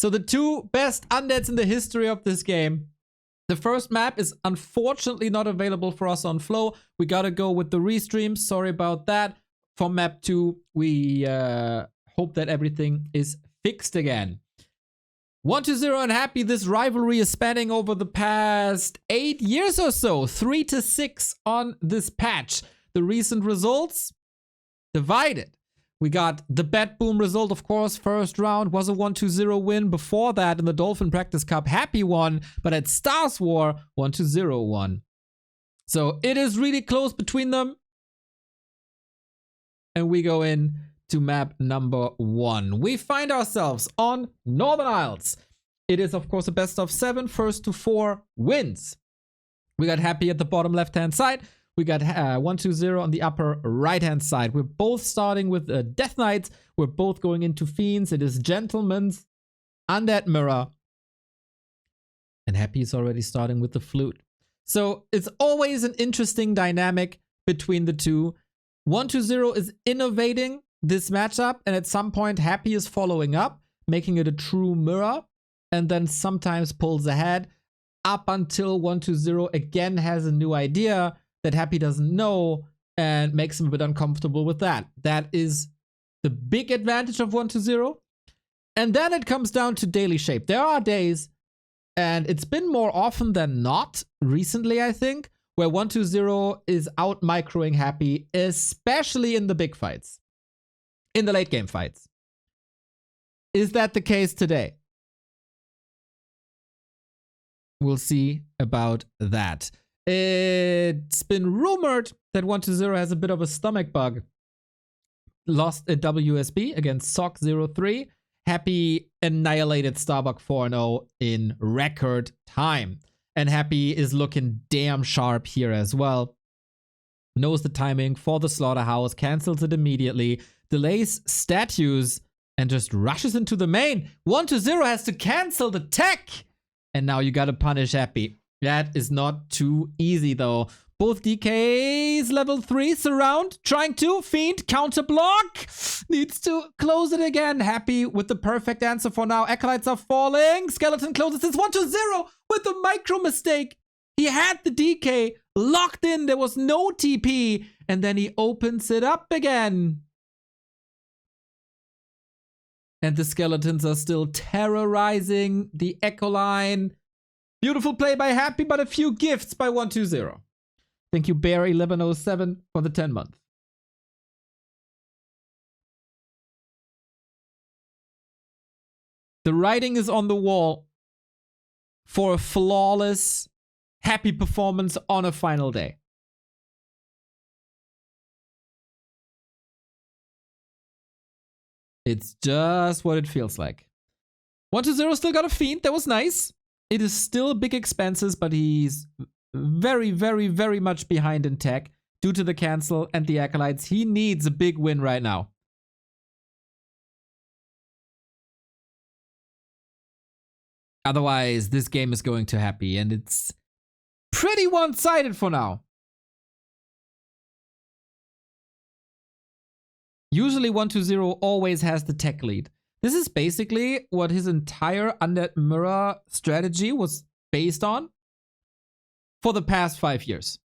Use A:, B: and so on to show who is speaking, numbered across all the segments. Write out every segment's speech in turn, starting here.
A: So the two best undeads in the history of this game. The first map is unfortunately not available for us on Flow. We gotta go with the restream. Sorry about that. For map 2, we hope that everything is fixed again. 1-0 and happy. This rivalry is spanning over the past 8 years or so. 3-6 on this patch. The recent results? Divided. We got the Bet Boom result, of course. First round was a 1-0 win. Before that, in the Dolphin Practice Cup, Happy won. But at Stars War, 1-0 won. So it is really close between them. And we go in to map number 1. We find ourselves on Northern Isles. It is, of course, a best of 7. First to 4 wins. We got Happy at the bottom left-hand side. We got 1-2-0 on the upper right-hand side. We're both starting with Death Knights. We're both going into Fiends. It is Gentleman's Undead Mirror. And Happy is already starting with the Flute. So it's always an interesting dynamic between the two. 1-2-0 is innovating this matchup. And at some point, Happy is following up, making it a true mirror. And then sometimes pulls ahead up until 1-2-0 again has a new idea that Happy doesn't know and makes him a bit uncomfortable with that. That is the big advantage of 1-0. And then it comes down to daily shape. There are days, and it's been more often than not recently, I think, where 1-0 is out microing Happy, especially in the big fights, in the late game fights. Is that the case today? We'll see about that. It's been rumored that 1-0 has a bit of a stomach bug. Lost at WSB against Sock03. Happy annihilated Starbuck 4-0 in record time. And Happy is looking damn sharp here as well. Knows the timing for the slaughterhouse, cancels it immediately, delays statues, and just rushes into the main. 1-0 has to cancel the tech. And now you gotta punish Happy. That is not too easy, though. Both DKs level 3 surround, trying to Fiend, counter block. Needs to close it again. Happy with the perfect answer for now. Acolytes are falling. Skeleton closes this 1-0 with a micro mistake. He had the DK locked in. There was no TP. And then he opens it up again. And the skeletons are still terrorizing the Echo line. Beautiful play by Happy, but a few gifts by 1-2-0. Thank you, Bear1107, for the 10 month. The writing is on the wall for a flawless, Happy performance on a final day. It's just what it feels like. 1-2-0 still got a Fiend. That was nice. It is still big expenses, but he's very, very, very much behind in tech due to the cancel and the Acolytes. He needs a big win right now. Otherwise, this game is going to Happy, and it's pretty one-sided for now. Usually 1-2-0 always has the tech lead. This is basically what his entire Undead Mirror strategy was based on for the past 5 years.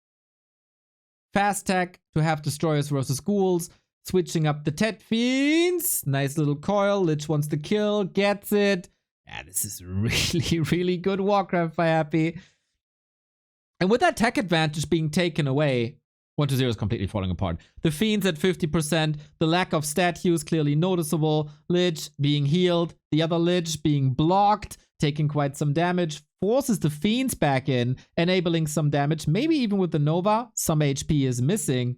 A: Fast tech to have destroyers versus ghouls, switching up the Tet Fiends. Nice little coil. Lich wants to kill, gets it. Yeah, this is really, really good Warcraft by Happy. And with that tech advantage being taken away, 1-2-0 is completely falling apart. The Fiends at 50%, the lack of stat use clearly noticeable, Lich being healed, the other Lich being blocked, taking quite some damage, forces the Fiends back in, enabling some damage, maybe even with the Nova, some HP is missing.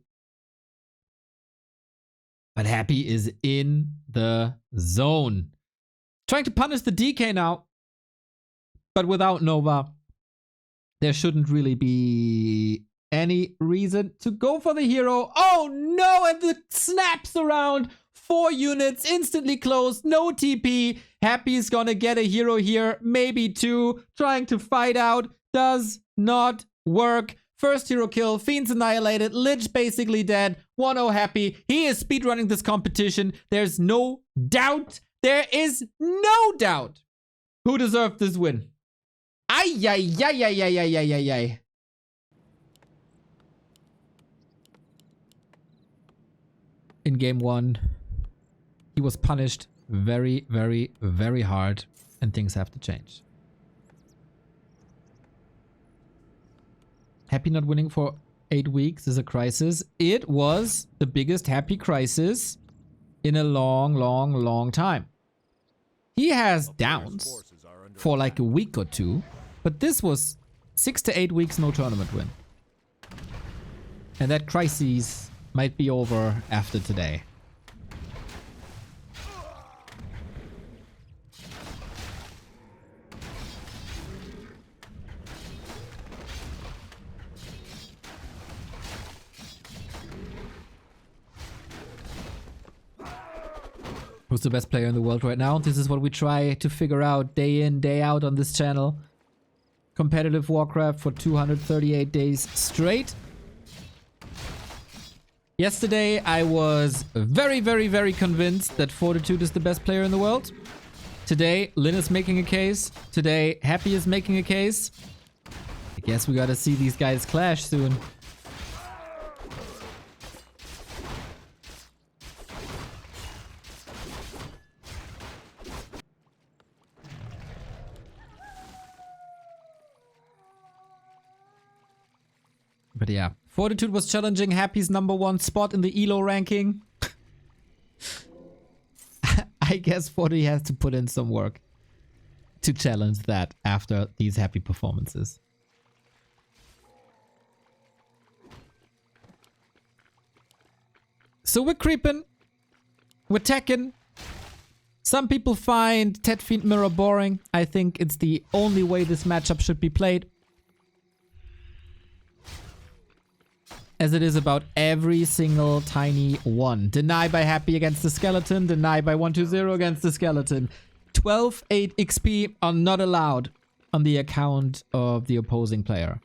A: But Happy is in the zone. Trying to punish the DK now, but without Nova, there shouldn't really be any reason to go for the hero. Oh no, and the snaps around. 4 units instantly closed, no TP. Happy's gonna get a hero here, maybe 2. Trying to fight out, does not work. First hero kill, Fiends annihilated, Lich basically dead. 1-0 Happy. He is speedrunning this competition. There's no doubt. There is no doubt Who deserved this win? Ay, ay, ay, ay, ay, ay, ay, ay, ay. In game 1, he was punished very, very, very hard, and things have to change. Happy not winning for 8 weeks is a crisis. It was the biggest Happy crisis in a long, long, long time. He has downs for like a week or two, but this was 6 to 8 weeks no tournament win. And that crisis might be over after today. Who's the best player in the world right now? This is what we try to figure out day in, day out on this channel. Competitive Warcraft for 238 days straight. Yesterday, I was very, very, very convinced that Fortitude is the best player in the world. Today, Lin is making a case. Today, Happy is making a case. I guess we gotta see these guys clash soon. But yeah, Fortitude was challenging Happy's #1 spot in the ELO ranking. I guess Fortitude has to put in some work to challenge that after these Happy performances. So we're creeping. We're teching. Some people find Tet Fiend Mirror boring. I think it's the only way this matchup should be played. As it is about every single tiny one. Deny by Happy against the Skeleton. Deny by 120 against the Skeleton. 12-8 XP are not allowed on the account of the opposing player.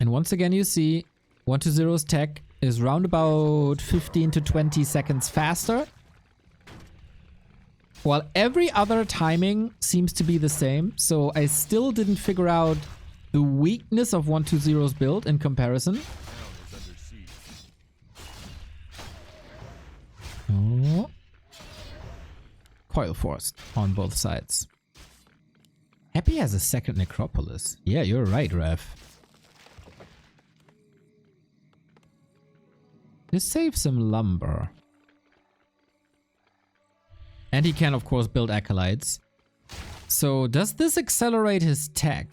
A: And once again you see 120's tech is round about 15 to 20 seconds faster. While every other timing seems to be the same, so I still didn't figure out the weakness of 120's build in comparison. Oh. Coil Force on both sides. Happy has a second Necropolis. Yeah, you're right, Rev. This saves some lumber. And he can, of course, build Acolytes. So, does this accelerate his tech?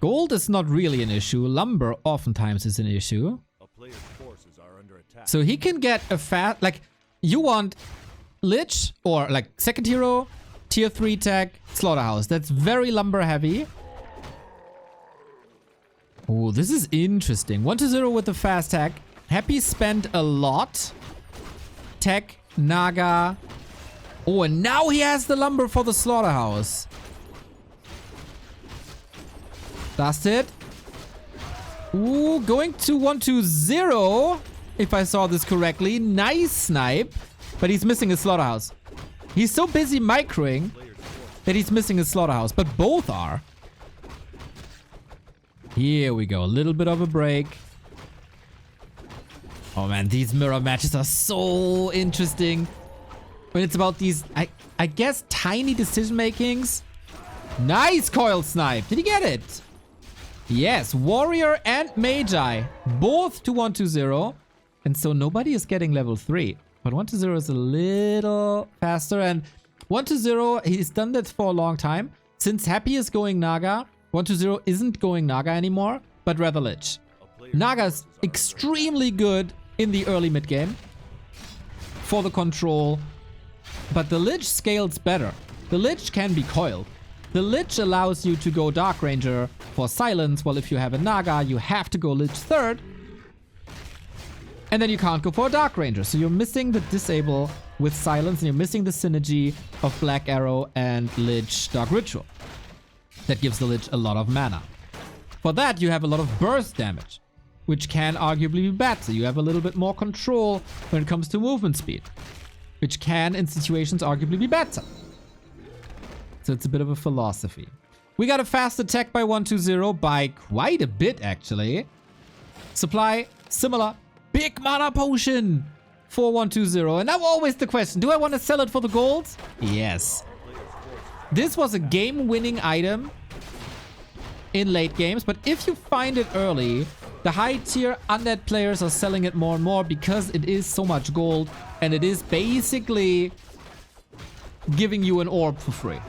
A: Gold is not really an issue. Lumber oftentimes is an issue. So he can get a fast... Like, you want Lich or, like, second hero, tier 3 tech, Slaughterhouse. That's very lumber heavy. Oh, this is interesting. 120 with the fast tech. Happy spent a lot. Tech, Naga... Oh, and now he has the lumber for the Slaughterhouse. That's it. Ooh, going to 120, if I saw this correctly. Nice snipe. But he's missing a Slaughterhouse. He's so busy microing that he's missing a Slaughterhouse. But both are. Here we go. A little bit of a break. Oh man, these mirror matches are so interesting. When it's about these, I guess, tiny decision makings. Nice coil snipe. Did he get it? Yes, Warrior and Magi. Both to 120. And so nobody is getting level 3. But 120 is a little faster. And 120, he's done that for a long time. Since Happy is going Naga, 120 isn't going Naga anymore, but rather Lich. Naga's extremely good in the early mid game for the control. But the Lich scales better. The Lich can be coiled. The Lich allows you to go Dark Ranger for silence, while if you have a Naga, you have to go Lich third. And then you can't go for a Dark Ranger. So you're missing the disable with silence, and you're missing the synergy of Black Arrow and Lich Dark Ritual. That gives the Lich a lot of mana. For that, you have a lot of burst damage. which can arguably be better. You have a little bit more control when it comes to movement speed, which can, in situations, arguably be better. So it's a bit of a philosophy. We got a fast attack by 120 by quite a bit, actually. Supply, similar. Big mana potion for 120. And now always the question, do I want to sell it for the gold? Yes. This was a game-winning item in late games, but if you find it early, the high-tier undead players are selling it more and more because it is so much gold, and it is basically giving you an orb for free.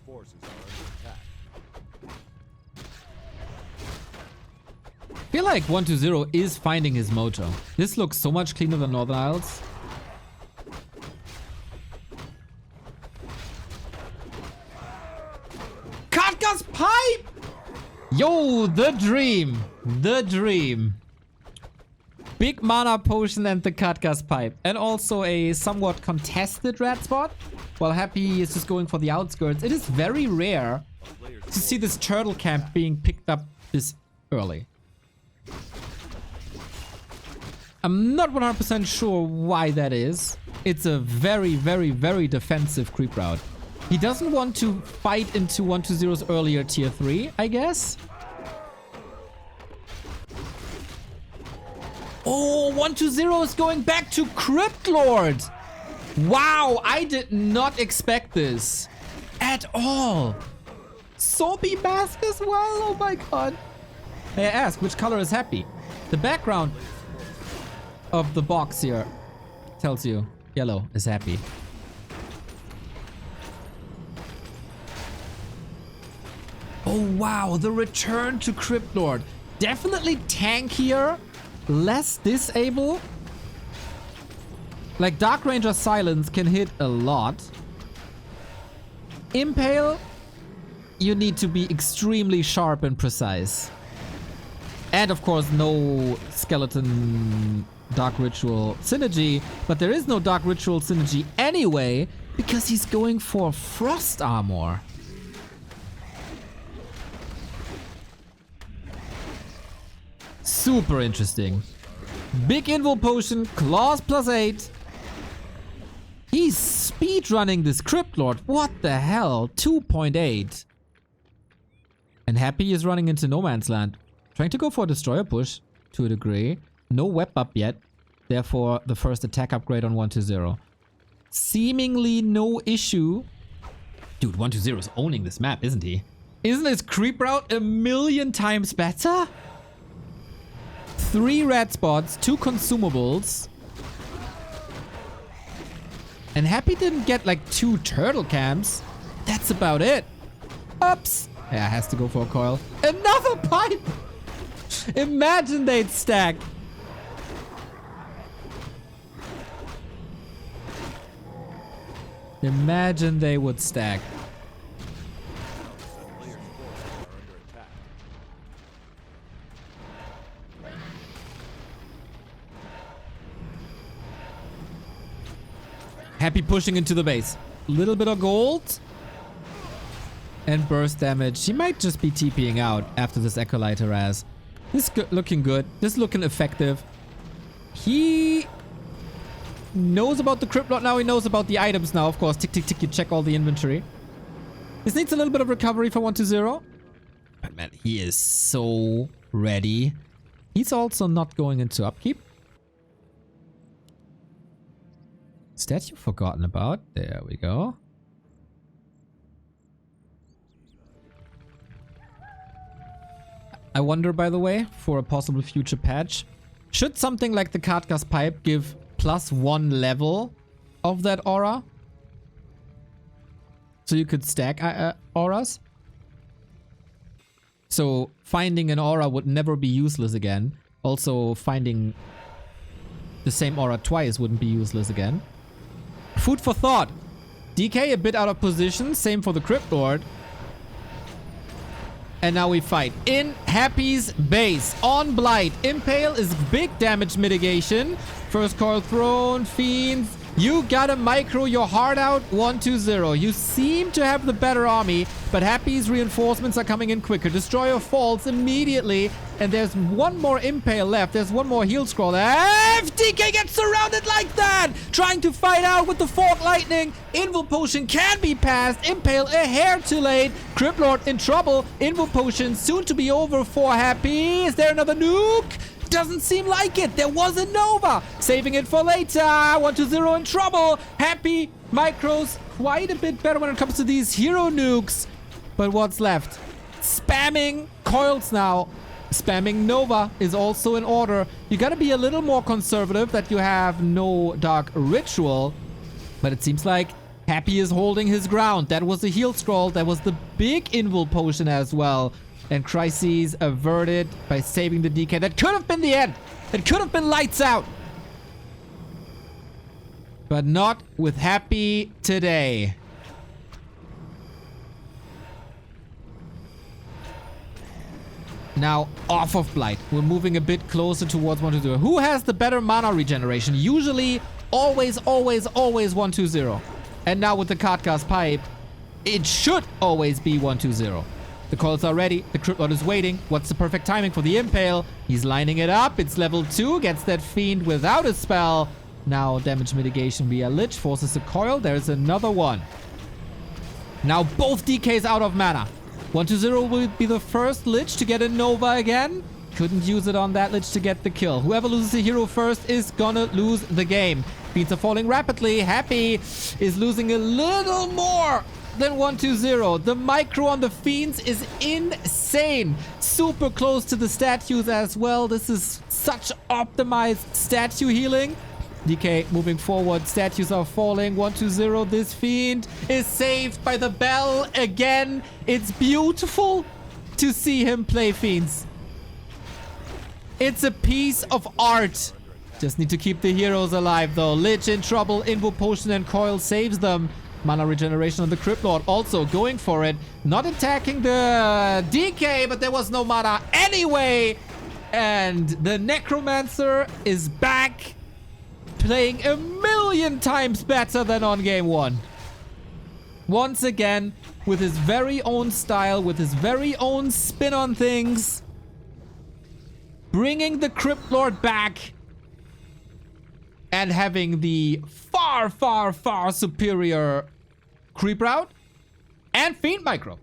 B: Forces are under attack.
A: I feel like 120 is finding his mojo. This looks so much cleaner than Northern Isles. Katka's pipe! Yo, the dream. The dream. Big mana potion and the Katka's pipe. And also a somewhat contested red spot. While Happy is just going for the outskirts. It is very rare to see this turtle camp being picked up this early. I'm not 100% sure why that is. It's a very, very, very defensive creep route. He doesn't want to fight into 120's earlier tier 3, I guess. Oh, 120 is going back to Crypt Lord. Wow, I did not expect this at all. Soapy mask as well. Oh my god. May I ask, which color is Happy? The background of the box here tells you yellow is Happy. Oh wow, the return to Crypt Lord. Definitely tankier, less disable. Like, Dark Ranger Silence can hit a lot. Impale, you need to be extremely sharp and precise. And of course, no Skeleton Dark Ritual synergy. But there is no Dark Ritual synergy anyway, because he's going for Frost Armor. Super interesting. Big Invo Potion, Claws +8. He's speedrunning this Crypt Lord. What the hell? 2.8. And Happy is running into no man's land. Trying to go for a Destroyer push to a degree. No web up yet. Therefore, the first attack upgrade on 120. Seemingly no issue. Dude, 120 is owning this map, isn't he? Isn't his creep route a million times better? 3 red spots, 2 consumables. And Happy didn't get like 2 turtle camps. That's about it. Oops. Yeah, has to go for a coil. Another pipe! Imagine they'd stack. Imagine they would stack. Happy pushing into the base. Little bit of gold. And burst damage. He might just be TPing out after this Acolyte harass. This looking good. This looking effective. He knows about the Crypt Lord now. He knows about the items now. Of course, tick, tick, tick. You check all the inventory. This needs a little bit of recovery for 120. But man, he is so ready. He's also not going into upkeep. Statue forgotten about. There we go. I wonder, by the way, for a possible future patch, should something like the Katka's Pipe give +1 level of that aura? So you could stack auras? So finding an aura would never be useless again. Also, finding the same aura twice wouldn't be useless again. Food for thought. DK a bit out of position. Same for the Crypt Lord. And now we fight in Happy's base on Blight. Impale is big damage mitigation. First coil thrown, Fiends. You gotta micro your heart out. 1-2-0. You seem to have the better army, but Happy's reinforcements are coming in quicker. Destroyer falls immediately, and there's one more Impale left. There's one more heal scroll. FDK gets surrounded like that! Trying to fight out with the Fork Lightning. Invul Potion can be passed. Impale a hair too late. Crypt Lord in trouble. Invul Potion soon to be over for Happy. Is there another nuke? Doesn't seem like it. There was a Nova. Saving it for later. 1-2-0 in trouble. Happy micros quite a bit better when it comes to these hero nukes. But what's left? Spamming coils now. Spamming Nova is also in order. You gotta be a little more conservative that you have no Dark Ritual. But it seems like Happy is holding his ground. That was the heal scroll. That was the big Invul Potion as well. And crises averted by saving the DK. That could have been the end. It could have been lights out. But not with Happy today. Now off of Blight. We're moving a bit closer towards 1-2-0. Who has the better mana regeneration? Usually, always 1-2-0. And now with the Cardcast Pipe, it should always be 1-2-0. The coils are ready. The Crypt Lord is waiting. What's the perfect timing for the Impale? He's lining it up. It's level 2. Gets that Fiend without a spell. Now damage mitigation via Lich. Forces the coil. There's another one. Now both DKs out of mana. 1-2-0 will be the first Lich to get a Nova again. Couldn't use it on that Lich to get the kill. Whoever loses a hero first is gonna lose the game. Fiends are falling rapidly. Happy is losing a little more than 1-2-0. The micro on the Fiends is insane. Super close to the statues as well. This is such optimized statue healing. DK moving forward. Statues are falling. 1-2-0. This Fiend is saved by the bell again. It's beautiful to see him play Fiends. It's a piece of art. Just need to keep the heroes alive though. Lich in trouble. Invul Potion and Coil saves them. Mana regeneration on the Crypt Lord also going for it. Not attacking the DK, but there was no mana anyway. And the Necromancer is back, playing a million times better than on game 1. Once again, with his very own style, with his very own spin on things. Bringing the Crypt Lord back. And having the far superior creep route and Fiend micro.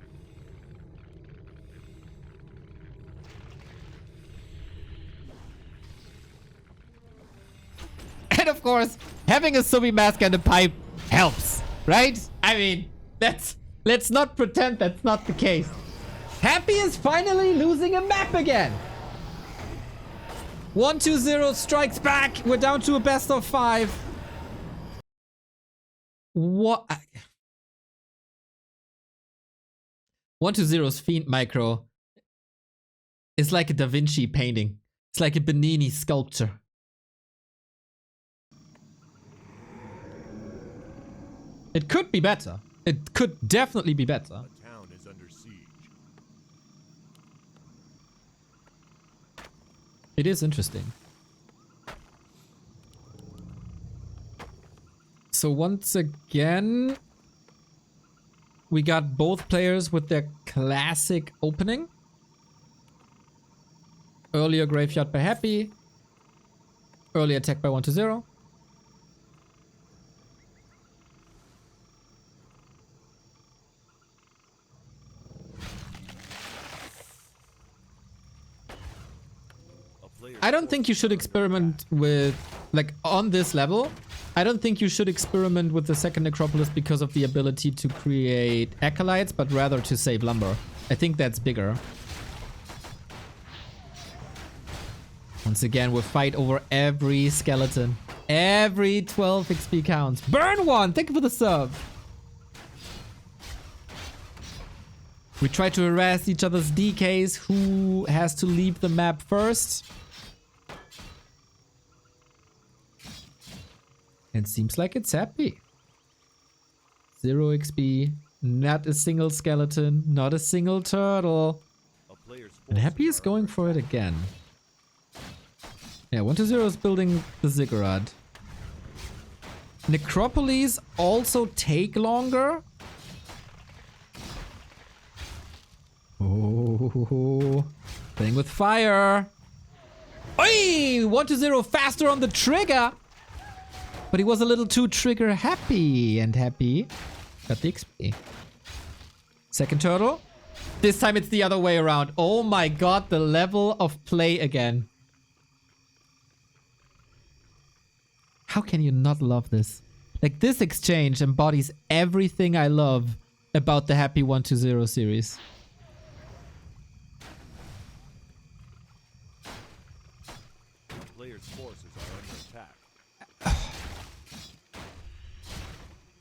A: And of course, having a Subi mask and a pipe helps, right? I mean, let's not pretend that's not the case. Happy is finally losing a map again. 1-2-0 strikes back. We're down to a best of 5. What? 1-2-0's Fiend micro is like a Da Vinci painting. It's like a Bernini sculpture. It could be better. It could definitely be better.
B: The town is under siege.
A: It is interesting. So once again, we got both players with their classic opening. Earlier graveyard by Happy. Early attack by 1-2-0. I don't think you should experiment with, like, on this level, I don't think you should experiment with the second Necropolis because of the ability to create Acolytes, but rather to save lumber. I think that's bigger. Once again, we'll fight over every skeleton. Every 12 XP counts. Burn one! Thank you for the sub. We try to harass each other's DKs. Who has to leave the map first? It seems like it's Happy. 0 XP. Not a single skeleton. Not a single turtle.
B: player's
A: And Happy is
B: forces are
A: going
B: under
A: for it again. Yeah, 120 is building the ziggurat. Necropolis also take longer. Oh, playing with fire. Oi! 120 faster on the trigger. But he was a little too trigger happy. And Happy got the XP. Second turtle. This time it's the other way around. Oh my god, the level of play again. How can you not love this? Like, this exchange embodies everything I love about the Happy 120 series.
B: Player's forces are under attack.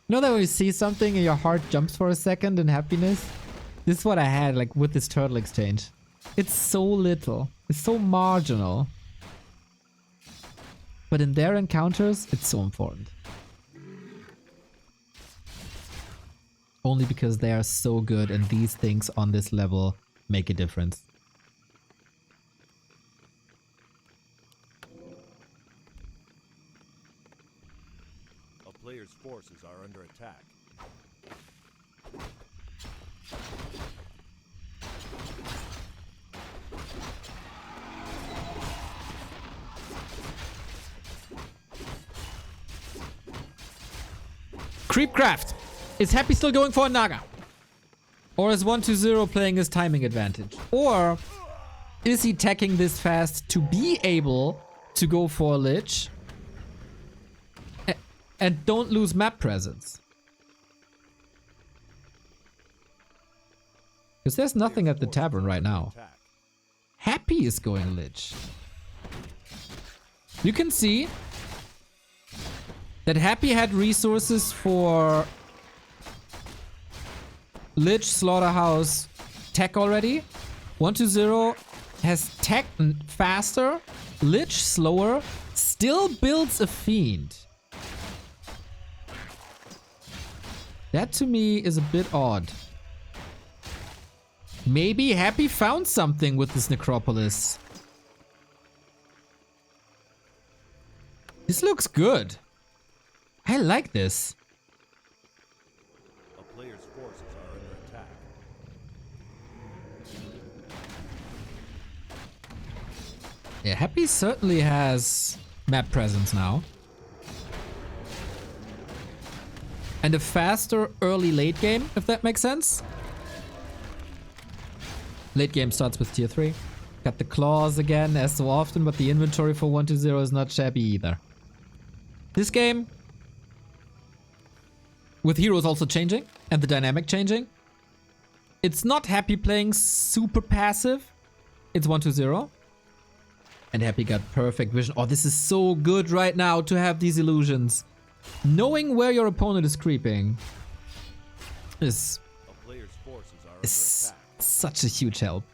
A: You know that when you see something and your heart jumps for a second in happiness? This is what I had, like, with this turtle exchange. It's so little. It's so marginal. But in their encounters, it's so important. Only because they are so good and these things on this level make a difference.
B: A player's forces are under attack.
A: Creepcraft! Is Happy still going for a Naga? Or is 120 playing his timing advantage? Or is he teching this fast to be able to go for a Lich? And don't lose map presence. Because there's nothing at the tavern right now. Happy is going Lich. You can see that Happy had resources for Lich, Slaughterhouse, tech already. 120 has tech faster, Lich slower, still builds a Fiend. That to me is a bit odd. Maybe Happy found something with this Necropolis. This looks good. I like this.
B: A player's forces are under attack.
A: Yeah, Happy certainly has map presence now. And a faster early late game, if that makes sense. Late game starts with tier 3. Got the claws again, as so often, but the inventory for 120 is not shabby either. This game, with heroes also changing, and the dynamic changing, it's not Happy playing super passive. It's 120. And Happy got perfect vision. Oh, this is so good right now to have these illusions. Knowing where your opponent is creeping is
B: A player's forces are under attack.
A: such a huge help.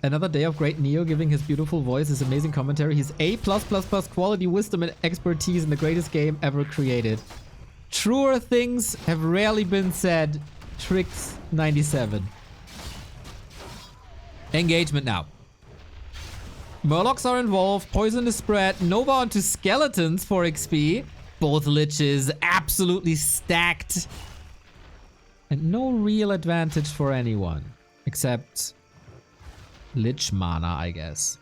A: Another day of great Neo giving his beautiful voice, his amazing commentary, his A+++ quality, wisdom, and expertise in the greatest game ever created. Truer things have rarely been said. Tricks 97. Engagement now. Murlocs are involved, poison is spread, Nova onto skeletons for XP. Both Liches absolutely stacked. And no real advantage for anyone. Except Lich mana, I guess.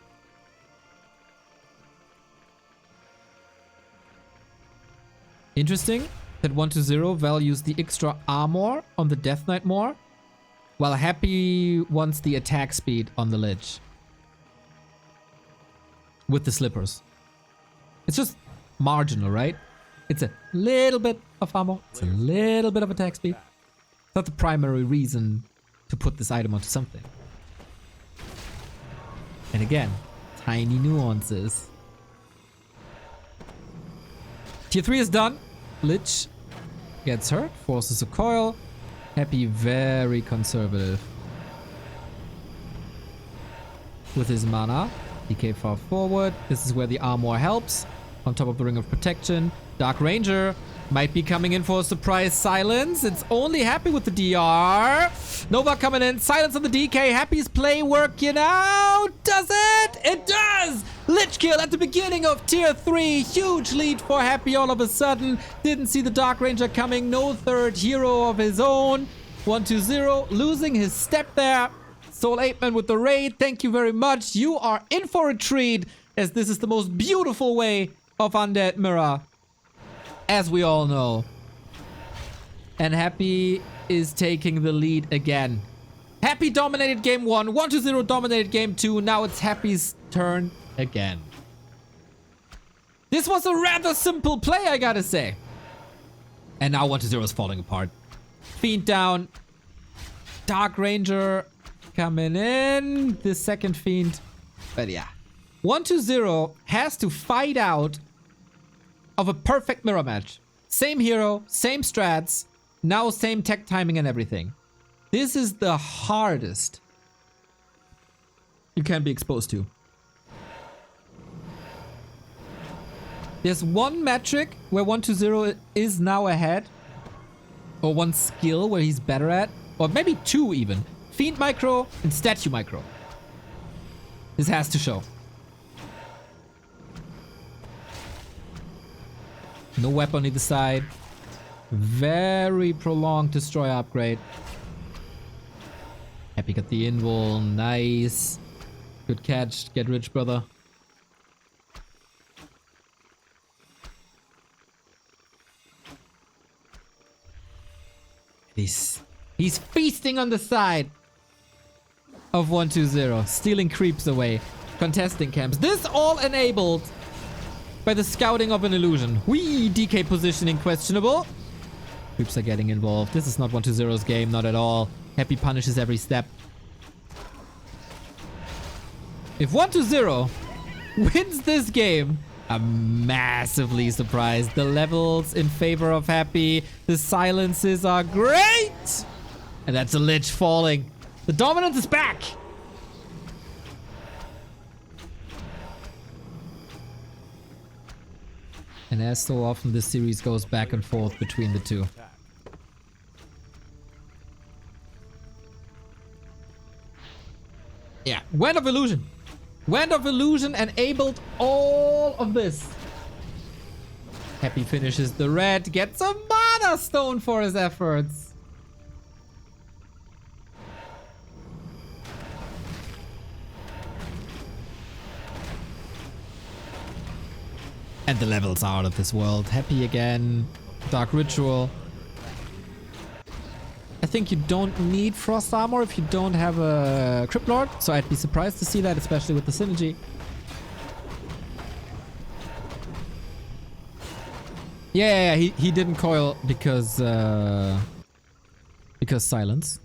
A: Interesting that 120 values the extra armor on the Death Knight more, while Happy wants the attack speed on the Lich. With the slippers. It's just marginal, right? It's a little bit of armor, it's a little bit of attack speed. It's not the primary reason to put this item onto something. And again, tiny nuances. Tier 3 is done. Lich gets hurt, forces a coil. Happy very conservative with his mana. DK far forward. This is where the armor helps. On top of the Ring of Protection. Dark Ranger might be coming in for a surprise silence. It's only Happy with the DR. Nova coming in. Silence on the DK. Happy's play working out. Does it? It does. Lich kill at the beginning of tier 3. Huge lead for Happy all of a sudden. Didn't see the Dark Ranger coming. No third hero of his own. 1-2-0. Losing his step there. Soul 8-Man with the raid. Thank you very much. You are in for a treat, as this is the most beautiful way of Undead Mirror, as we all know. And Happy is taking the lead again. Happy dominated game 1. 1-0 dominated game 2. Now it's Happy's turn again. This was a rather simple play, I gotta say. And now 1-0 is falling apart. Fiend down. Dark Ranger coming in. The second Fiend. But yeah. 1-0 has to fight out of a perfect mirror match. Same hero, same strats, now same tech timing and everything. This is the hardest you can be exposed to. There's one metric where 1-0 is now ahead, or one skill where he's better at, or maybe two even. Fiend micro and statue micro. This has to show. No weapon on either side. Very prolonged destroyer upgrade. Happy got the invul. Nice. Good catch. Get rich, brother. He's feasting on the side of 1-2-0. Stealing creeps away. Contesting camps. This all enabled by the scouting of an illusion. Whee! DK positioning questionable. Creeps are getting involved. This is not 1-2-0's game, not at all. Happy punishes every step. If 1-2-0 wins this game, I'm massively surprised. The levels in favor of Happy. The silences are great! And that's a Lich falling. The dominance is back! And as so often, this series goes back and forth between the two. Yeah, Wand of Illusion. Wand of Illusion enabled all of this. Happy finishes the red, gets a Mana Stone for his efforts. And the levels are out of this world. Happy again. Dark Ritual. I think you don't need Frost Armor if you don't have a Crypt Lord. So I'd be surprised to see that, especially with the synergy. Yeah, he didn't coil because silence.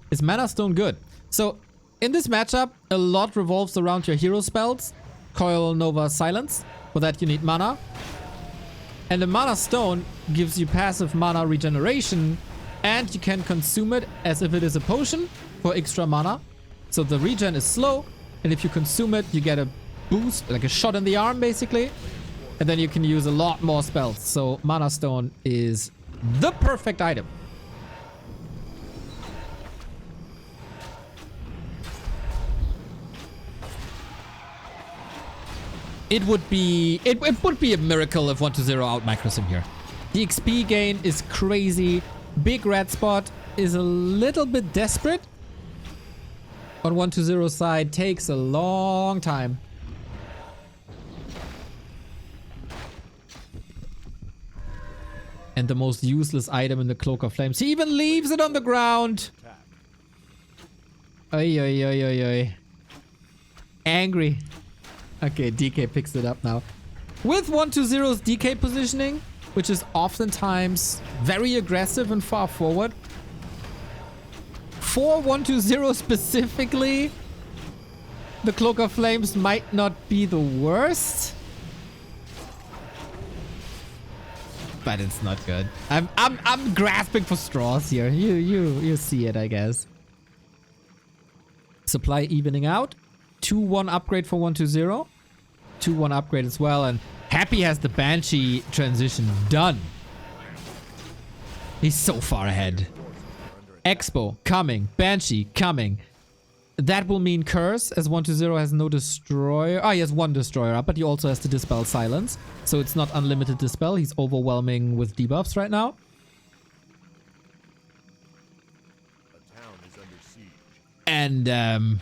A: Is Mana Stone good? So in this matchup, a lot revolves around your hero spells. Coil, Nova, Silence. For that you need mana. And the Mana Stone gives you passive mana regeneration, and you can consume it as if it is a potion for extra mana. So the regen is slow, and if you consume it, you get a boost, like a shot in the arm basically. And then you can use a lot more spells. So Mana Stone is the perfect item. It would be a miracle if 1-2-0 out micros him here. The XP gain is crazy. Big red spot is a little bit desperate. On 1-2-0 side takes a long time. And the most useless item in the Cloak of Flames. He even leaves it on the ground. Oi, oi, oi, oi, oi. Angry. Okay, DK picks it up now. With 1-2-0's DK positioning, which is oftentimes very aggressive and far forward. For 1-2-0 specifically, the Cloak of Flames might not be the worst. But it's not good. I'm grasping for straws here. You see it, I guess. Supply evening out. 2-1 upgrade for 1-2-0. 2-1 upgrade as well. And Happy has the Banshee transition done. He's so far ahead. Expo coming. Banshee coming. That will mean Curse, as 120 has no destroyer. Oh, he has one destroyer up, but he also has to dispel silence. So it's not unlimited dispel. He's overwhelming with debuffs right now.
B: A town is under siege.
A: And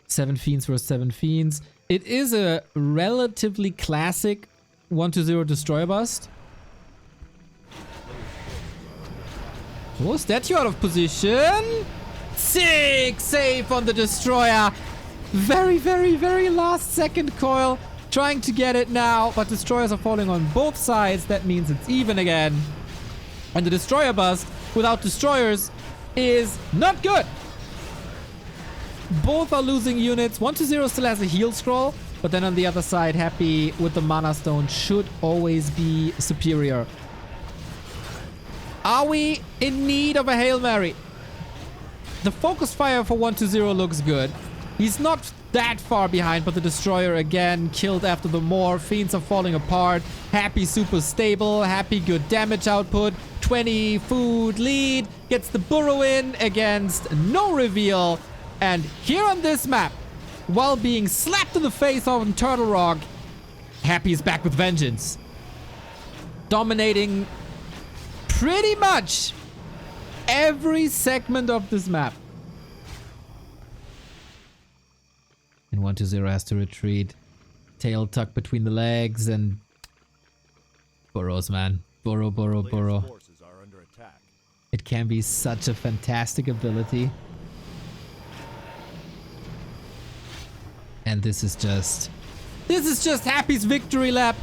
A: 7 Fiends versus 7 Fiends. It is a relatively classic 120 destroyer bust. Oh, statue out of position. Sick save on the destroyer. Very, very, very last second coil. Trying to get it now, but destroyers are falling on both sides. That means it's even again. And the destroyer bust without destroyers is not good. Both are losing units. 120 still has a heal scroll, but then on the other side, Happy with the mana stone should always be superior. Are we in need of a Hail Mary? The focus fire for 120 looks good. He's not that far behind, but the destroyer again killed after the Moor. Fiends are falling apart. Happy super stable. Happy good damage output. 20 food lead. Gets the burrow in against no reveal. And here on this map, while being slapped in the face on Turtle Rock, Happy is back with vengeance. Dominating pretty much every segment of this map. And 120 has to retreat. Tail tucked between the legs and burrows, man. Burrow, burrow, burrow.
B: Forces are under attack.
A: It can be such a fantastic ability. And this is just Happy's victory lap.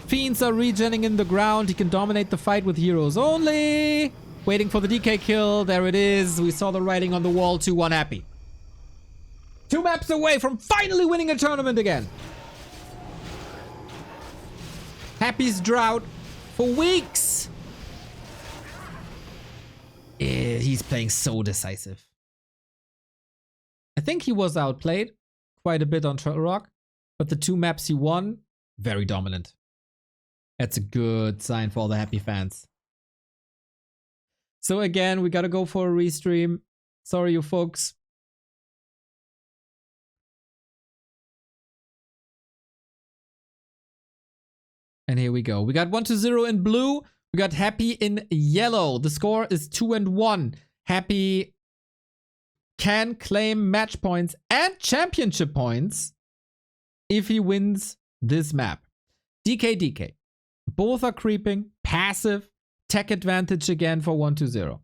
A: Fiends are regenning in the ground. He can dominate the fight with heroes only. Waiting for the DK kill. There it is. We saw the writing on the wall. 2-1 Happy. 2 maps away from finally winning a tournament again. Happy's drought for weeks. He's playing so decisive. I think he was outplayed quite a bit on Turtle Rock, but the 2 maps he won, very dominant. That's a good sign for all the Happy fans. So again, we gotta go for a restream. Sorry, you folks. And here we go. We got 120 in blue. We got Happy in yellow. The score is 2-1. Happy can claim match points and championship points if he wins this map. DK. Both are creeping. Passive. Tech advantage again for 120.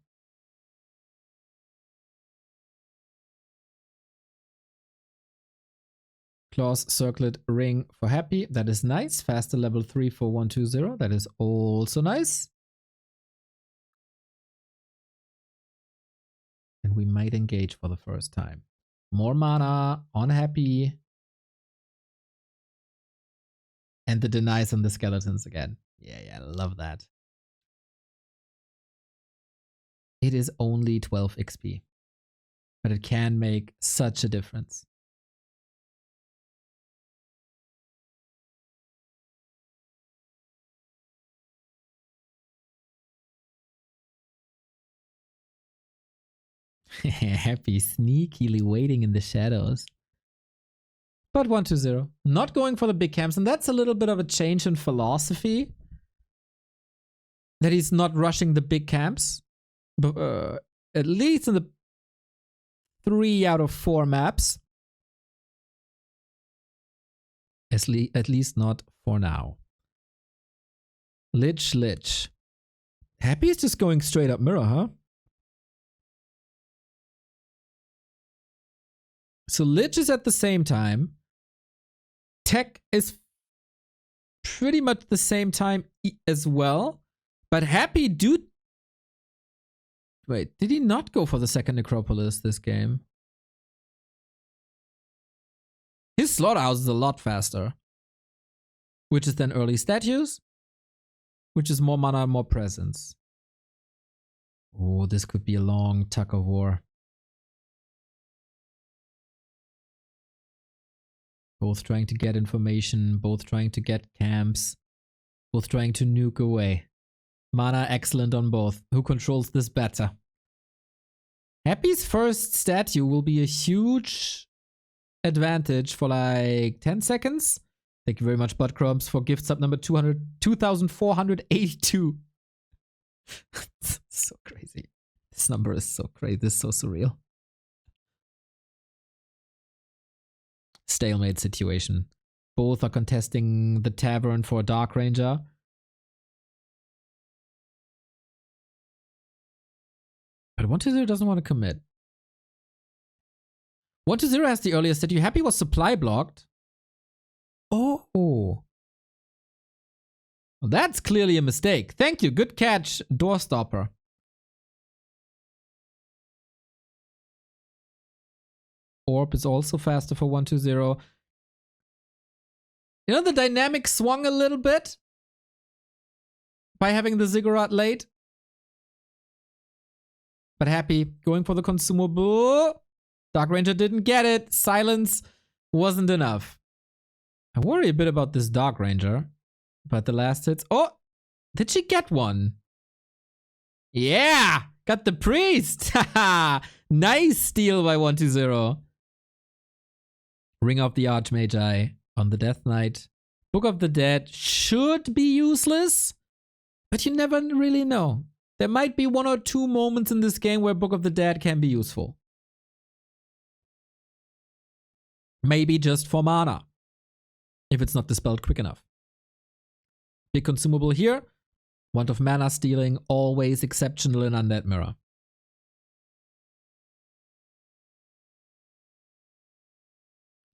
A: Claws circlet ring for Happy. That is nice. Faster level 3 for 120. That is also nice. And we might engage for the first time. More mana on Happy. And the denies on the skeletons again. Yeah, love that. It is only 12 XP. But it can make such a difference. Happy sneakily waiting in the shadows. But 120. Not going for the big camps. And that's a little bit of a change in philosophy. That he's not rushing the big camps. But, at least in the 3 out of 4 maps. At least not for now. Lich. Happy is just going straight up mirror, huh? So Lich is at the same time. Tech is pretty much the same time as well. But Happy Wait, did he not go for the second Necropolis this game? His slaughterhouse is a lot faster. Which is then early statues. Which is more mana, more presence. Oh, this could be a long tug of war. Both trying to get information, both trying to get camps, both trying to nuke away. Mana excellent on both. Who controls this better? Happy's first statue will be a huge advantage for like 10 seconds. Thank you very much, Buttcrumbs, for gift sub number 2,482. So crazy. This number is so crazy. This is so surreal. Stalemate situation. Both are contesting the tavern for a Dark Ranger. But 120 doesn't want to commit. 120 has the earliest statue. Happy was supply blocked. Oh. Well, that's clearly a mistake. Thank you. Good catch, Doorstopper. Orb is also faster for 120. You know, the dynamic swung a little bit by having the ziggurat late. But Happy going for the consumable. Dark Ranger didn't get it. Silence wasn't enough. I worry a bit about this Dark Ranger. But the last hits. Oh! Did she get one? Yeah! Got the priest! Haha! Nice steal by 120. Ring of the Archmagi on the Death Knight. Book of the Dead should be useless, but you never really know. There might be 1 or 2 moments in this game where Book of the Dead can be useful. Maybe just for mana, if it's not dispelled quick enough. Big consumable here. Want of mana stealing, always exceptional in Undead Mirror.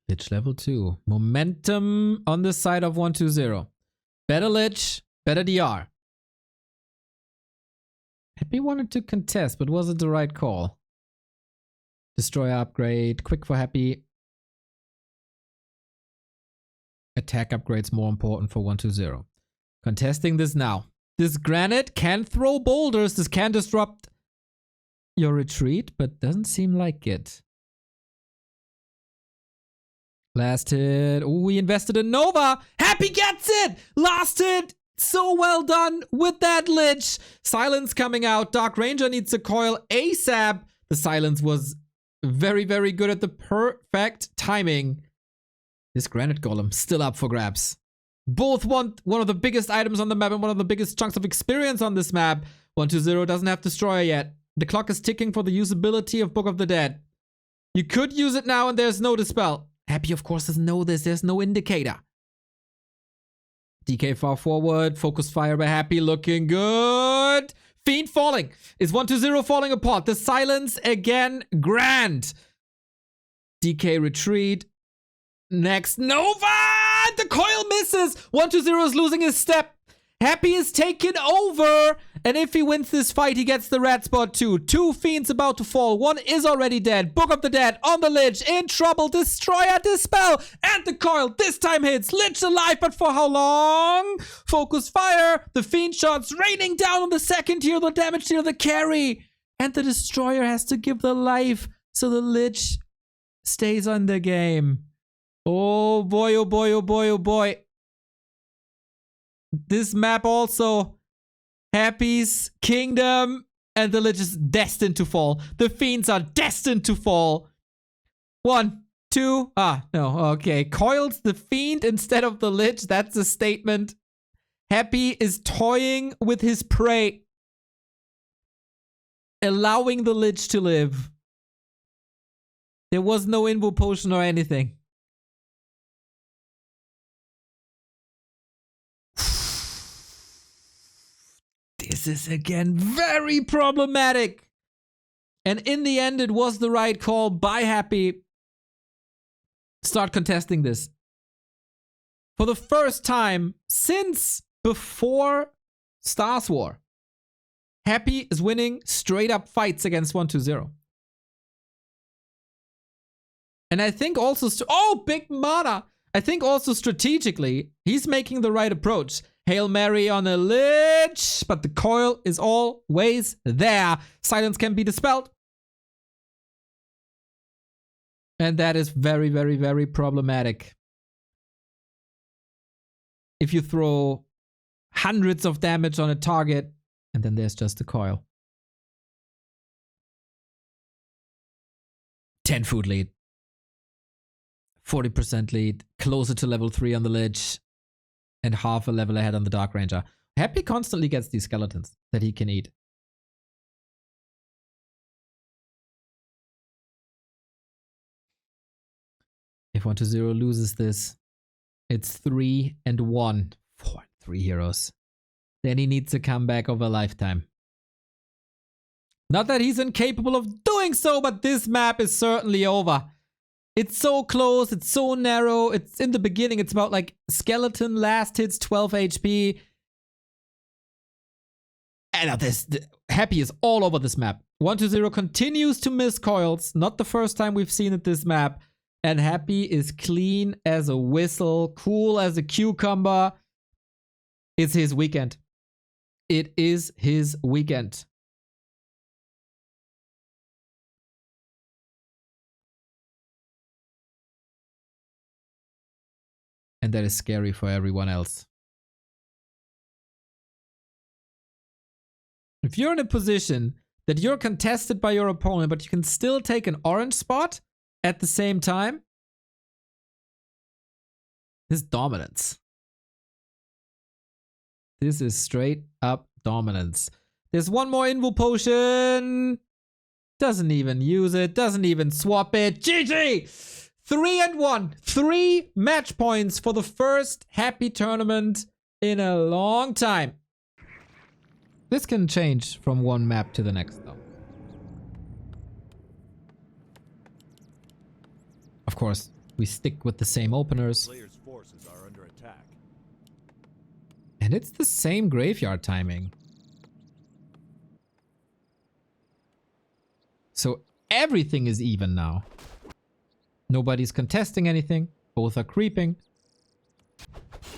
A: Lich level 2. Momentum on the side of 120. Better Lich, better DR. Happy wanted to contest, but was it the right call? Destroyer upgrade, quick for Happy. Attack upgrade's more important for 120. Contesting this now. This granite can throw boulders. This can disrupt your retreat, but doesn't seem like it. Last hit. Ooh, we invested in Nova. Happy gets it. Last hit. So well done with that Lich. Silence coming out. Dark Ranger needs a coil ASAP. The silence was very, very good at the perfect timing. This Granite Golem still up for grabs. Both want one of the biggest items on the map and one of the biggest chunks of experience on this map. 120 doesn't have Destroyer yet. The clock is ticking for the usability of Book of the Dead. You could use it now and there's no Dispel. Happy, of course, doesn't know this. There's no indicator. DK far forward. Focus fire by Happy. Looking good. Fiend falling. Is 120 falling apart? The silence again. Grand. DK retreat. Next. Nova! The coil misses. 120 is losing his step. Happy is taken over. And if he wins this fight, he gets the red spot too. 2 fiends about to fall. 1 is already dead. Book of the Dead on the Lich. In trouble. Destroyer, Dispel. And the coil this time hits. Lich alive, but for how long? Focus fire. The fiend shots raining down on the second tier. The damage tier, the carry. And the Destroyer has to give the life. So the Lich stays on the game. Oh boy, oh boy, oh boy, oh boy. This map also, Happy's Kingdom, and the Lich is destined to fall. The Fiends are destined to fall. 1, 2, no, okay. Coils the Fiend instead of the Lich, that's a statement. Happy is toying with his prey, allowing the Lich to live. There was no Invo Potion or anything. This is again very problematic. And in the end, it was the right call by Happy. Start contesting this. For the first time since before Stars War, Happy is winning straight up fights against 120. And I think also, big mana. I think also strategically, he's making the right approach. Hail Mary on a Lich, but the coil is always there. Silence can be dispelled. And that is very, very, very problematic. If you throw hundreds of damage on a target And then there's just the coil. 10 food lead. 40% lead. Closer to level 3 on the Lich. And half a level ahead on the Dark Ranger. Happy constantly gets these skeletons that he can eat. If 1-0 loses this, it's 3-1. 4-3 heroes. Then he needs a comeback of a lifetime. Not that he's incapable of doing so, but this map is certainly over. It's so close, it's so narrow. It's in the beginning, it's about like skeleton last hits 12 HP. And now this Happy is all over this map. 1-0 continues to miss coils. Not the first time we've seen it this map. And Happy is clean as a whistle, cool as a cucumber. It's his weekend. It is his weekend. And that is scary for everyone else. If you're in a position that you're contested by your opponent, but you can still take an orange spot at the same time, this is dominance. This is straight up dominance. There's one more Invo potion. Doesn't even use it. Doesn't even swap it. GG! 3-1. 3 match points for the first Happy tournament in a long time. This can change from one map to the next though. Of course, we stick with the same openers.
B: Players' forces are under attack.
A: And it's the same graveyard timing. So everything is even now. Nobody's contesting anything. Both are creeping.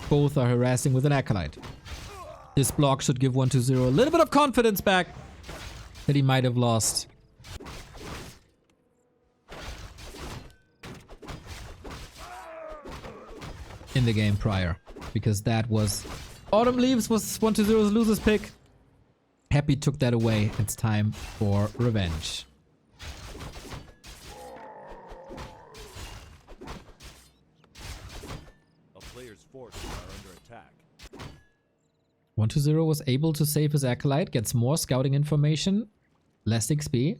A: Both are harassing with an Acolyte. This block should give 1-0 a little bit of confidence back that he might have lost. In the game prior. Because that was... Autumn Leaves was 1-0's loser's pick. Happy took that away. It's time for revenge.
B: A player's forces are under attack.
A: 1-0 was able to save his Acolyte, gets more scouting information, less XP.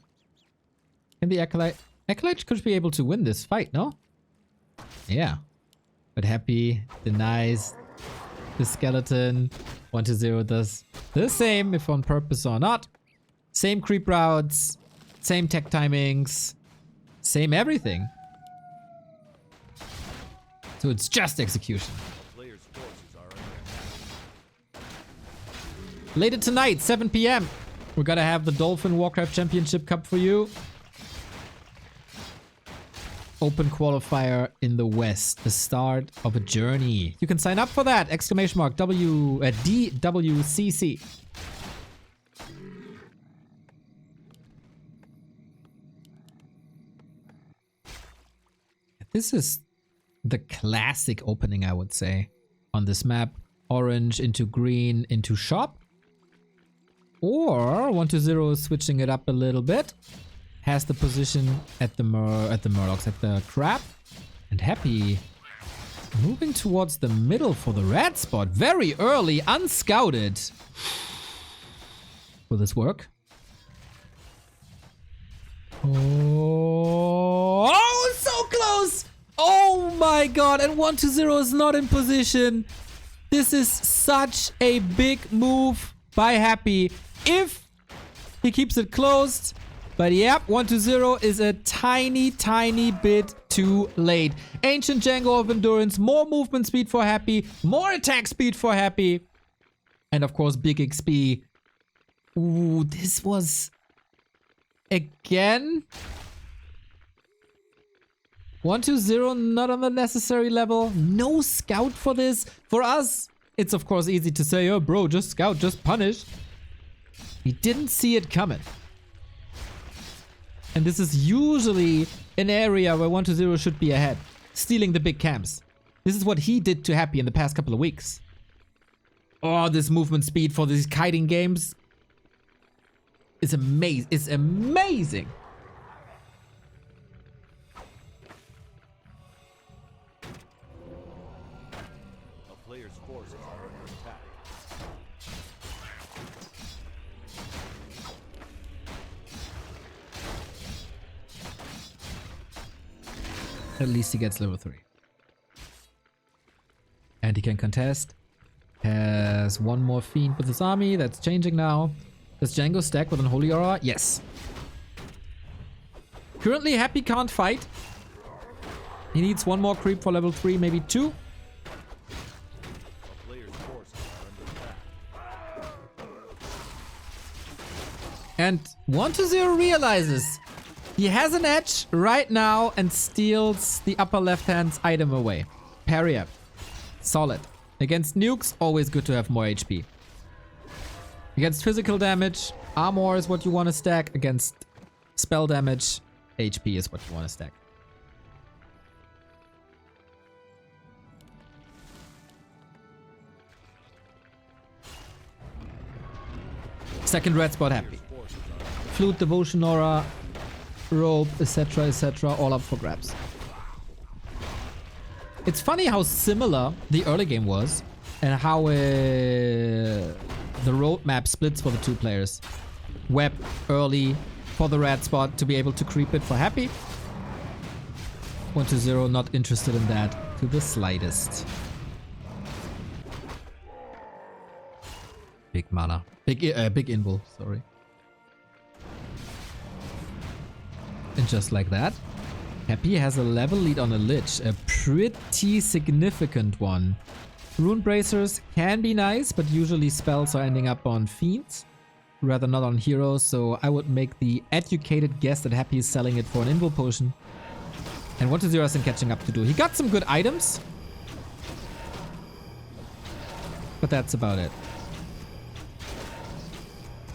A: And the Acolyte could be able to win this fight, no? Yeah. But Happy denies the skeleton. 1-0 does the same, if on purpose or not. Same creep routes, same tech timings, same everything. So it's just execution.
B: Players' forces are under attack.
A: Later tonight, 7 PM, we're gonna have the Dolphin Warcraft Championship Cup for you. Open qualifier in the West, the start of a journey. You can sign up for that! Exclamation mark DWCC. This is the classic opening, I would say, on this map. Orange into green into shop. Or 1-0 is switching it up a little bit. Has the position at the Murlocs, at the crab. And Happy moving towards the middle for the red spot. Very early, unscouted. Will this work? Oh, so close! Oh my god, and 1-0 is not in position. This is such a big move by Happy. If he keeps it closed. But yep, 1-0 is a tiny, tiny bit too late. Ancient Django of Endurance, more movement speed for Happy, more attack speed for Happy. And of course, big XP. Ooh, this was... Again? 1-0, not on the necessary level. No scout for this. For us, it's of course easy to say, oh bro, just scout, just punish. He didn't see it coming. And this is usually an area where 1-0 should be ahead. Stealing the big camps. This is what he did to Happy in the past couple of weeks. Oh, this movement speed for these kiting games. is amazing. It's amazing.
B: A player's forces are under attack.
A: At least he gets level 3. And he can contest. Has one more fiend with his army. That's changing now. Does Django stack with Unholy Aura? Yes. Currently, Happy can't fight. He needs one more creep for level 3, maybe 2.
B: A player's forces are under attack.
A: And 1-0 realizes he has an edge right now and steals the upper left-hand item away. Parry up. Solid. Against nukes, always good to have more HP. Against physical damage, armor is what you want to stack. Against spell damage, HP is what you want to stack. Second red spot Happy. Flute, Devotion Aura, Robe, etc., all up for grabs. It's funny how similar the early game was and how the roadmap splits for the two players. Web early for the red spot to be able to creep it for Happy. 1-0 not interested in that to the slightest. Big mana. Big invul, sorry. And just like that, Happy has a level lead on a Lich, a pretty significant one. Rune Bracers can be nice, but usually spells are ending up on Fiends, rather not on Heroes, so I would make the educated guess that Happy is selling it for an Invul Potion. And 1-0 has some catching up to do. He got some good items, but that's about it.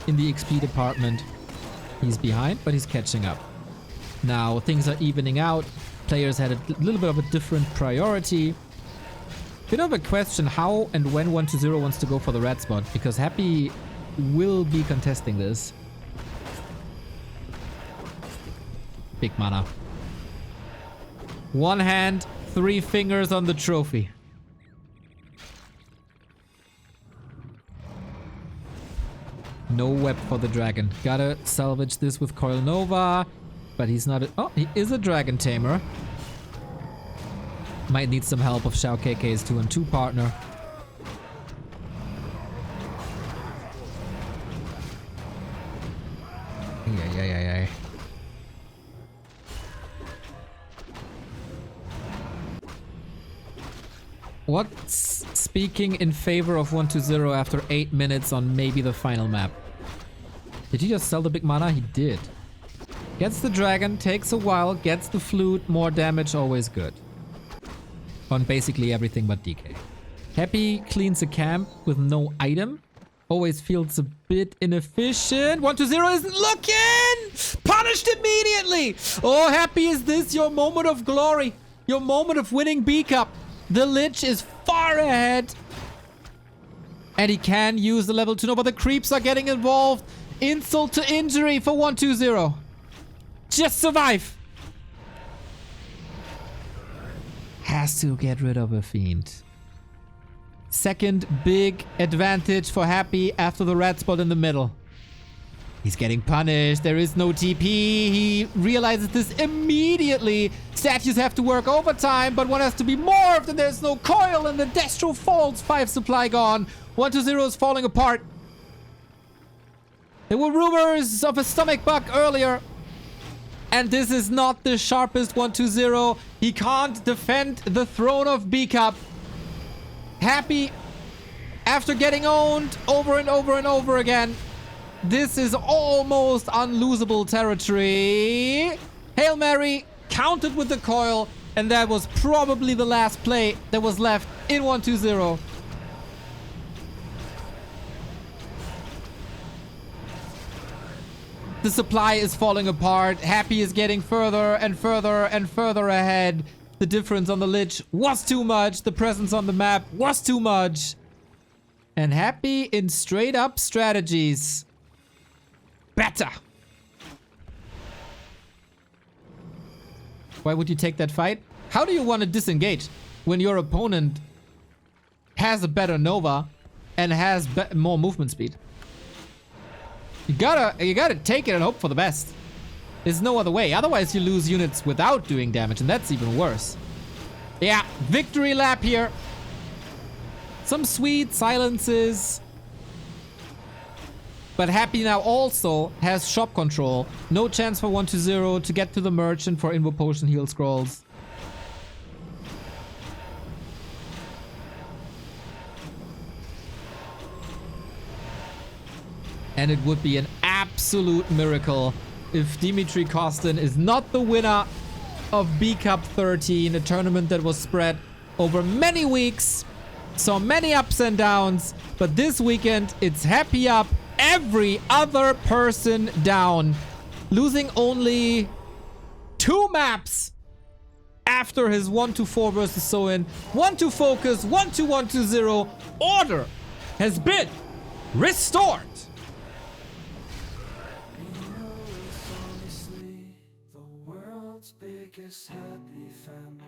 A: In the XP department, he's behind, but he's catching up. Now, things are evening out. Players had a little bit of a different priority. Bit of a question how and when 1-0 wants to go for the red spot, because Happy will be contesting this. Big mana. One hand, 3 fingers on the trophy. No web for the dragon. Gotta salvage this with Coil Nova. But he's not oh, he is a dragon tamer. Might need some help of Shao KK's 2-on-2 partner. Yeah. What's speaking in favor of 1-0 after 8 minutes on maybe the final map? Did he just sell the big mana? He did. Gets the dragon, takes a while, gets the flute, more damage, always good. On basically everything but DK. Happy cleans a camp with no item. Always feels a bit inefficient. 1-0 isn't looking! Punished immediately! Oh, Happy, is this your moment of glory? Your moment of winning B-Cup. The Lich is far ahead. And he can use the level 2. No, but the creeps are getting involved. Insult to injury for 1-0. Just survive. Has to get rid of a fiend. Second big advantage for Happy after the red spot in the middle. He's getting punished. There is no TP. He realizes this immediately. Statues have to work overtime, but one has to be morphed, and there's no coil, and the Destro falls. 5 supply gone. 1-0 is falling apart. There were rumors of a stomach bug earlier. And this is not the sharpest 1-0. He can't defend the throne of B-Cup. Happy, after getting owned over and over and over again, this is almost unlosable territory. Hail Mary, counted with the coil, and that was probably the last play that was left in 1-0. The supply is falling apart. Happy is getting further and further and further ahead. The difference on the Lich was too much. The presence on the map was too much. And Happy in straight up strategies better. Why would you take that fight? How do you want to disengage when your opponent has a better Nova and has more movement speed? You gotta take it and hope for the best. There's no other way. Otherwise you lose units without doing damage, and that's even worse. Yeah, victory lap here. Some sweet silences. But Happy now also has shop control. No chance for 1-0 to get to the merchant for Invo Potion heal scrolls. And it would be an absolute miracle if Dimitri Kostin is not the winner of B Cup 13, a tournament that was spread over many weeks, saw many ups and downs, but this weekend it's Happy up, every other person down, losing only 2 maps after his 1-4 versus Soin. 1-2 focus, 1-1-0 order has been restored.
C: Biggest happy fanboy.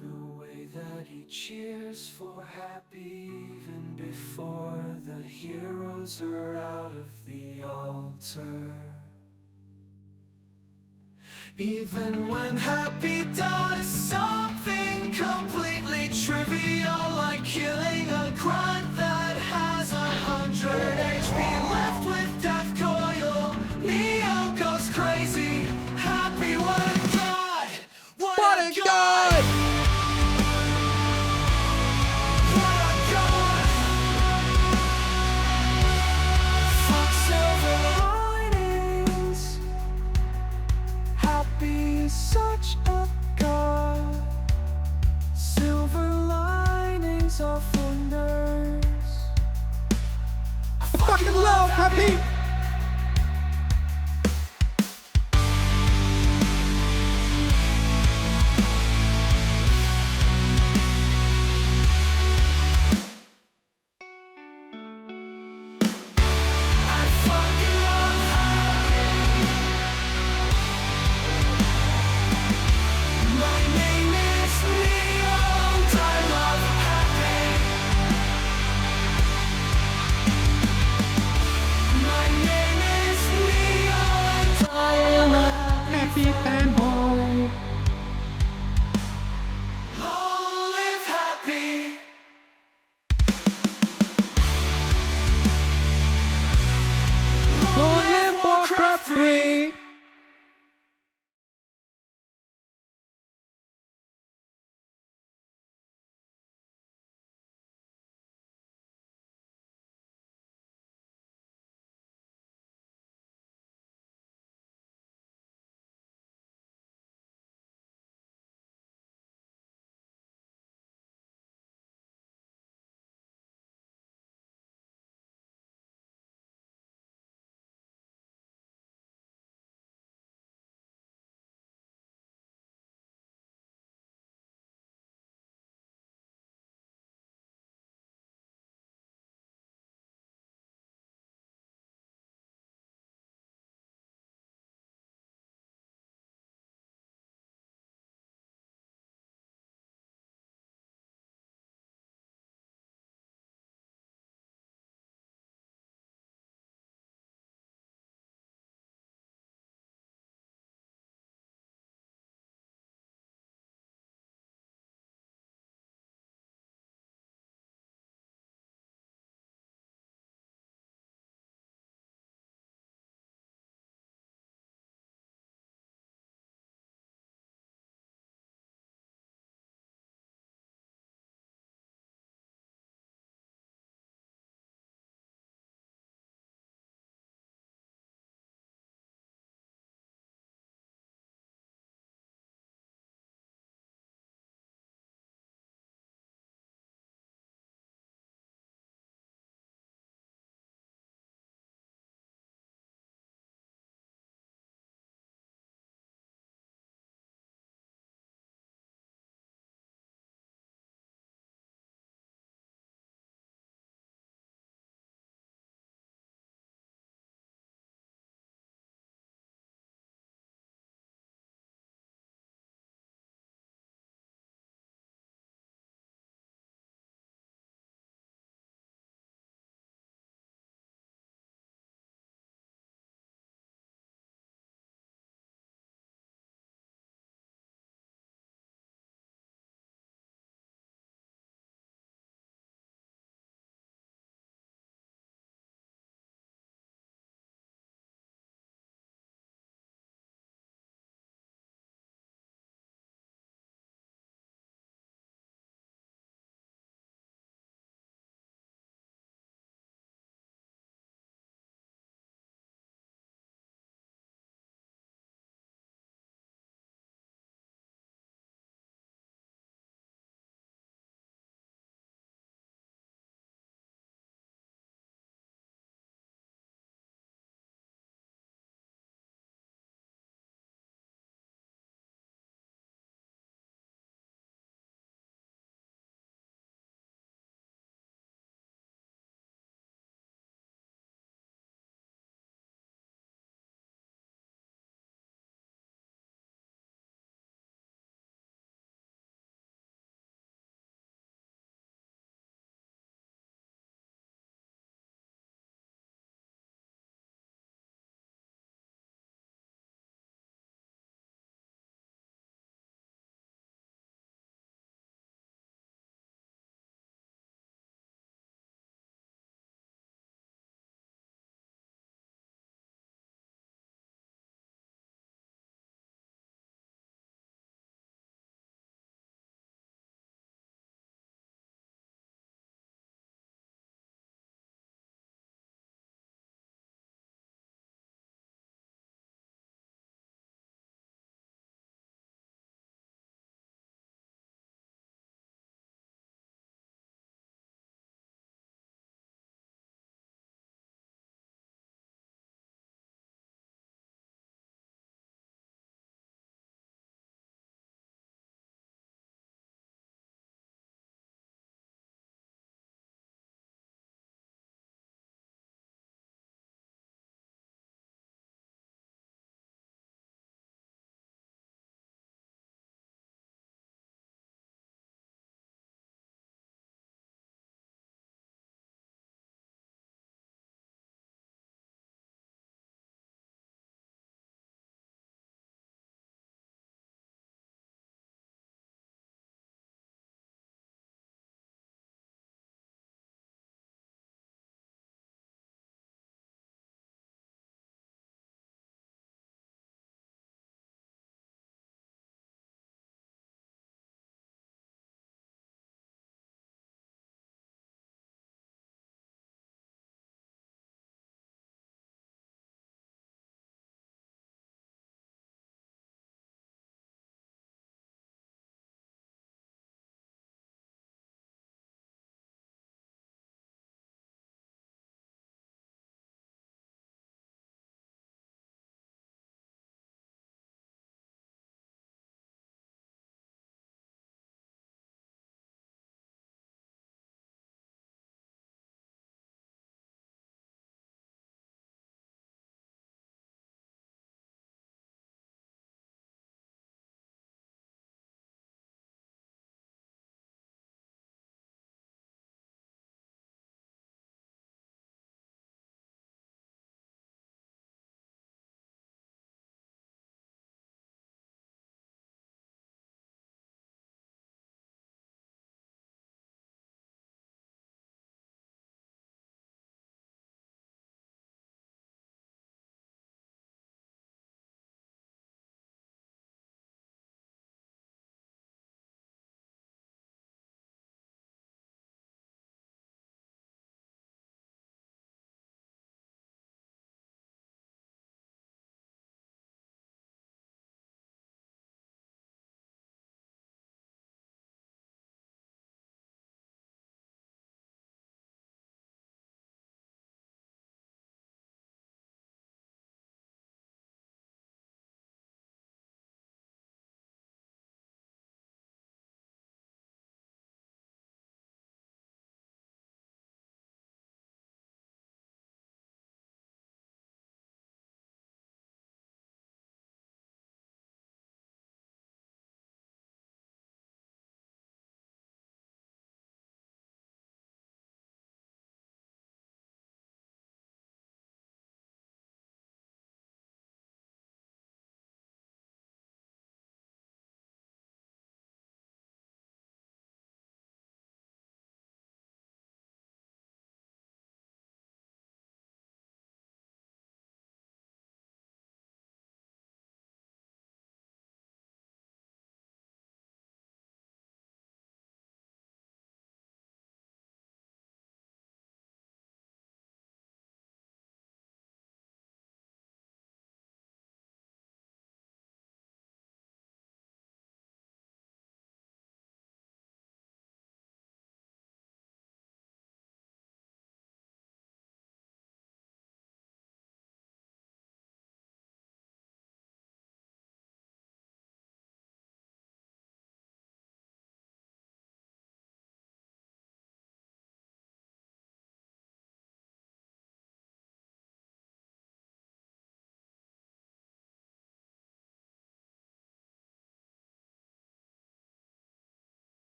C: The way that he cheers for Happy even before the heroes are out of the altar. Even when Happy does something completely trivial, like killing a grunt that has 100 HP left with death coil, Neo goes crazy. Happy, what a god! What a god! What a god! Fuck silver linings. Happy is such a god. Silver linings are for nerds.
A: I fucking love Happy!